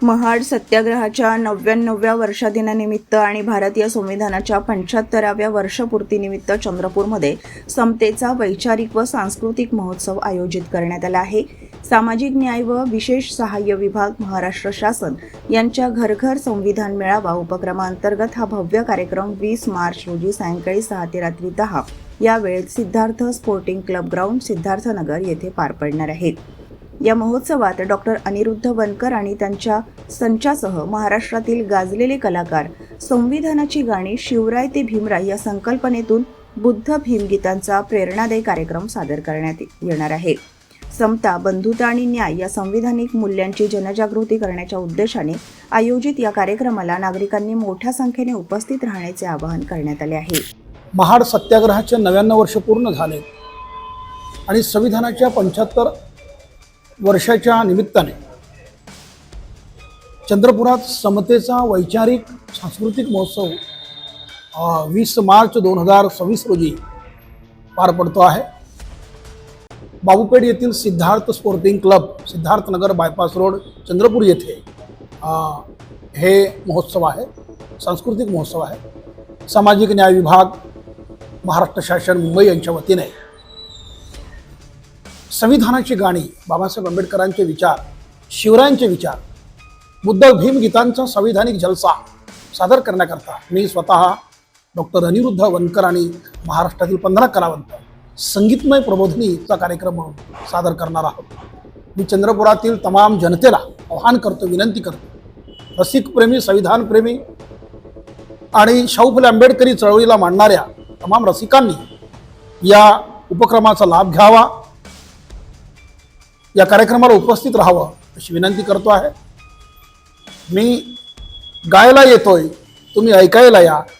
महाड सत्याग्रहाच्या 99व्या वर्षदिनानिमित्त आणि भारतीय संविधानाच्या 75व्या वर्षपूर्तीनिमित्त चंद्रपूरमध्ये समतेचा वैचारिक व सांस्कृतिक महोत्सव आयोजित करण्यात आला आहे। सामाजिक न्याय व विशेष सहाय्य विभाग, महाराष्ट्र शासन यांच्या घर घर संविधान मेळावा उपक्रमांतर्गत हा भव्य कार्यक्रम 20 मार्च रोजी सायंकाळी 6 ते रात्री 10 या वेळेत Siddharth sporting club ground, Siddharthnagar येथे पार पडणार आहे। या महोत्सवात डॉक्टर अनिरुद्ध वनकर आणि त्यांच्या संचासह महाराष्ट्रातील गाजलेले कलाकार संविधानाची गाणी शिवराय ते भीमराय या संकल्पनेतून बुद्ध भीमगीतांचा प्रेरणादायी कार्यक्रम सादर करण्यात येणार आहे। समता, बंधुता आणि न्याय या संविधानिक मूल्यांची जनजागृती करण्याच्या उद्देशाने आयोजित या कार्यक्रमाला नागरिकांनी मोठ्या संख्येने उपस्थित राहण्याचे आवाहन करण्यात आले आहे। महाड सत्याग्रहाचे 99 वर्ष पूर्ण झाले आणि संविधानाच्या 75 वर्षाच्या निमित्ताने चंद्रपुरात समतेचा वैचारिक सांस्कृतिक महोत्सव 20 मार्च 2026 रोजी पार पडतो आहे। बाबूपेठ येथील Siddharth sporting club, Siddharthnagar bypass road, Chandrapur येथे हे महोत्सव आहे, सांस्कृतिक महोत्सव आहे। सामाजिक न्याय विभाग, महाराष्ट्र शासन, मुंबई यांच्या वतीने संविधानाची गाणी, बाबासाहेब आंबेडकरांचे विचार, शिवरायांचे विचार, बुद्ध भीमगीतांचा संविधानिक जलसा सादर करण्याकरता मी स्वतः डॉक्टर अनिरुद्ध वनकर आणि महाराष्ट्रातील 15 कलावंत संगीतमय प्रबोधिनीचा कार्यक्रम म्हणून सादर करणार आहोत। मी चंद्रपुरातील तमाम जनतेला आवाहन करतो, विनंती करतो, रसिकप्रेमी, संविधानप्रेमी आणि शाहू फुले आंबेडकरी चळवळीला मानणाऱ्या तमाम रसिकांनी या उपक्रमाचा लाभ घ्यावा, या कार्यक्रमाला उपस्थित राहावं अशी विनंती करतो आहे। मी गायला येतोय, तुम्ही ऐकायला या,